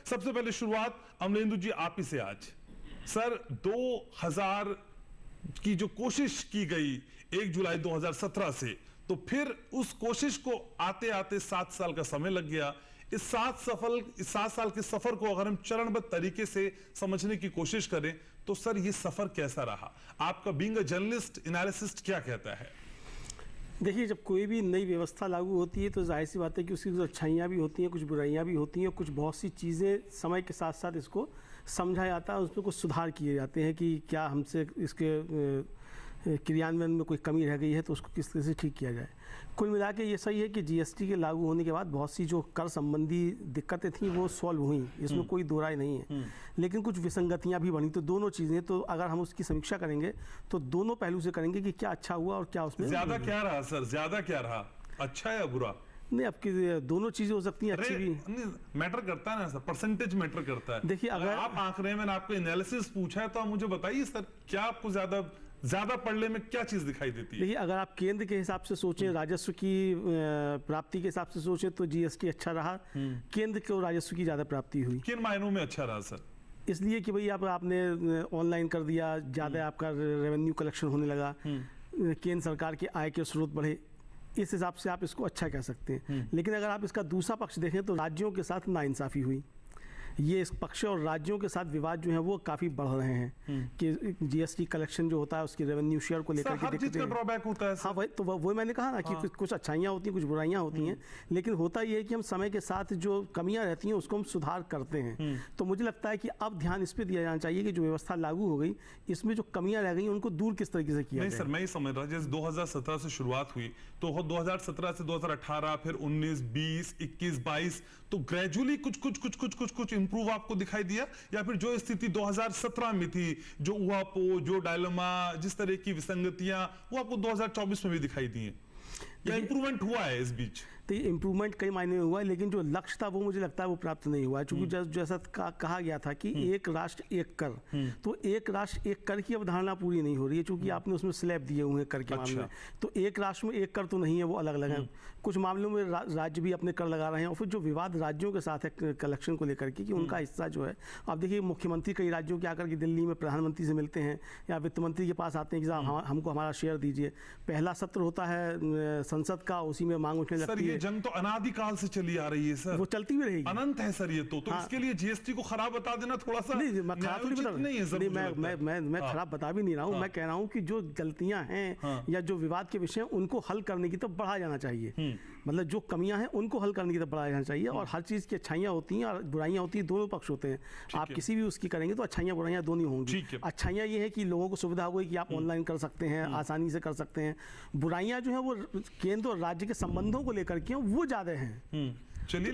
सबसे पहले शुरुआत अमलेंदु जी आप ही से आज। सर 2000 की जो कोशिश की गई 1 जुलाई 2017 से, तो फिर उस कोशिश को आते आते 7 साल का समय लग गया। इस 7 साल के सफर को अगर हम चरणबद्ध तरीके से समझने की कोशिश करें तो सर ये सफर कैसा रहा? आपका बीइंग अ जर्नलिस्ट एनालिसिस्ट क्या कहता है? देखिए, जब कोई भी नई व्यवस्था लागू होती है तो जाहिर सी बात है कि उसकी कुछ अच्छाइयाँ भी होती हैं, कुछ बुराइयाँ भी होती हैं, कुछ बहुत सी चीज़ें समय के साथ साथ इसको समझा जाता है, उसमें कुछ सुधार किए जाते हैं कि क्या हमसे इसके क्रियान्वयन में कोई कमी रह गई है तो उसको किस तरह से ठीक किया जाए। कुल मिला के ये सही है कि जीएसटी के लागू होने के बाद बहुत सी जो कर संबंधी दिक्कतें थीं वो सॉल्व हुई, इसमें कोई दो राय नहीं है। लेकिन कुछ विसंगतियां भी बनी, तो दोनों चीज़ें, तो अगर हम उसकी समीक्षा करेंगे तो दोनों पहलू से करेंगे कि क्या अच्छा हुआ और क्या उसमें ज्यादा क्या रहा सर, ज्यादा क्या रहा, अच्छा या बुरा? नहीं, आपकी दोनों चीजें हो सकती हैं, अच्छी भी मैटर करता है ना सर, परसेंटेज मैटर करता है। देखिए, अगर आप आंक रहे हैं, मैंने आपको एनालिसिस पूछा है तो आप मुझे बताइए सर, क्या आपको ज्यादा पढ़ने में क्या चीज दिखाई देती है? देखिए, अगर आप केंद्र के हिसाब से सोचें, राजस्व की प्राप्ति के हिसाब से सोचें तो जीएसटी अच्छा रहा। केंद्र को राजस्व की ज्यादा प्राप्ति हुई। किन मायनों में अच्छा रहा सर? इसलिए कि भाई आपने ऑनलाइन कर दिया, ज्यादा आपका रेवेन्यू कलेक्शन होने लगा, केंद्र सरकार के आय के स्रोत बढ़े, इस हिसाब से आप इसको अच्छा कह सकते हैं। लेकिन अगर आप इसका दूसरा पक्ष देखें तो राज्यों के साथ नाइंसाफी हुई। ये इस पक्ष और राज्यों के साथ विवाद जो है वो काफी बढ़ रहे हैं कि जीएसटी कलेक्शन जो होता है उसकी रेवेन्यू शेयर को लेकर हर चीज का ड्रॉबैक होता है। हाँ, वही मैंने कहा ना कि कुछ अच्छाइयाँ होती हैं, कुछ बुराइयाँ होती हैं, लेकिन होता ये है कि हम समय के साथ जो कमियां रहती हैं उसको हम सुधार करते हैं। तो मुझे लगता है कि अब ध्यान इस पर दिया जाना चाहिए कि जो व्यवस्था लागू हो गई इसमें जो कमियां रह गई उनको दूर किस तरीके से किया जाए। नहीं सर, मैं ये समझ रहा, जैसे 2017 से शुरुआत हुई तो 2017 से 2018, फिर 19, 20, 21, 22, तो ग्रेजुअली कुछ इंप्रूव आपको दिखाई दिया, या फिर जो स्थिति 2017 में थी, जो उहापोह, जो डायलेमा, जिस तरह की विसंगतियां, वो आपको 2024 में भी दिखाई दी हैं? क्या इंप्रूवमेंट हुआ है इस बीच? तो ये इंप्रूवमेंट कई मायने में हुआ है, लेकिन जो लक्ष्य था वो मुझे लगता है वो प्राप्त नहीं हुआ है। चूंकि जैसा कहा गया था कि एक राष्ट्र एक कर, तो एक राष्ट्र एक कर की अवधारणा पूरी नहीं हो रही है, चूंकि आपने उसमें स्लैब दिए हुए हैं कर के मामले में। तो एक राष्ट्र में एक कर तो नहीं है, वो अलग अलग है। कुछ मामलों में राज्य भी अपने कर लगा रहे हैं, और फिर जो विवाद राज्यों के साथ है कलेक्शन को लेकर के कि उनका हिस्सा जो है, आप देखिए मुख्यमंत्री कई राज्यों के आकर के दिल्ली में प्रधानमंत्री से मिलते हैं या वित्त मंत्री के पास आते हैं कि साहब हमको हमारा शेयर दीजिए। पहला सत्र होता है संसद का, उसी में मांग उठने लगती है। ये जंग तो अनादिकाल से चली आ रही है सर, वो चलती भी रहेगी, अनंत है सर ये तो इसके लिए जीएसटी को खराब बता देना थोड़ा सा नहीं, मैं खराब नहीं बता रहा, मैं खराब बता भी नहीं रहा हूँ। मैं कह रहा हूँ कि जो गलतियां हैं या जो विवाद के विषय उनको हल करने की तरफ बढ़ाया जाना चाहिए। मतलब जो कमियां हैं उनको हल करने की तरफ बढ़ाया जाना चाहिए। और हर चीज की अच्छाइयां होती हैं और बुराइयां होती हैं, दोनों पक्ष होते हैं। आप किसी भी उसकी करेंगे तो अच्छाइयां बुराइयां दोनों होंगी। अच्छाइयां ये है कि लोगों को सुविधा हो गई कि आप ऑनलाइन कर सकते हैं, आसानी से कर सकते हैं। बुराइयां जो है वो केंद्र और राज्य के संबंधों को लेकर के वो ज्यादा हैं। चलिए।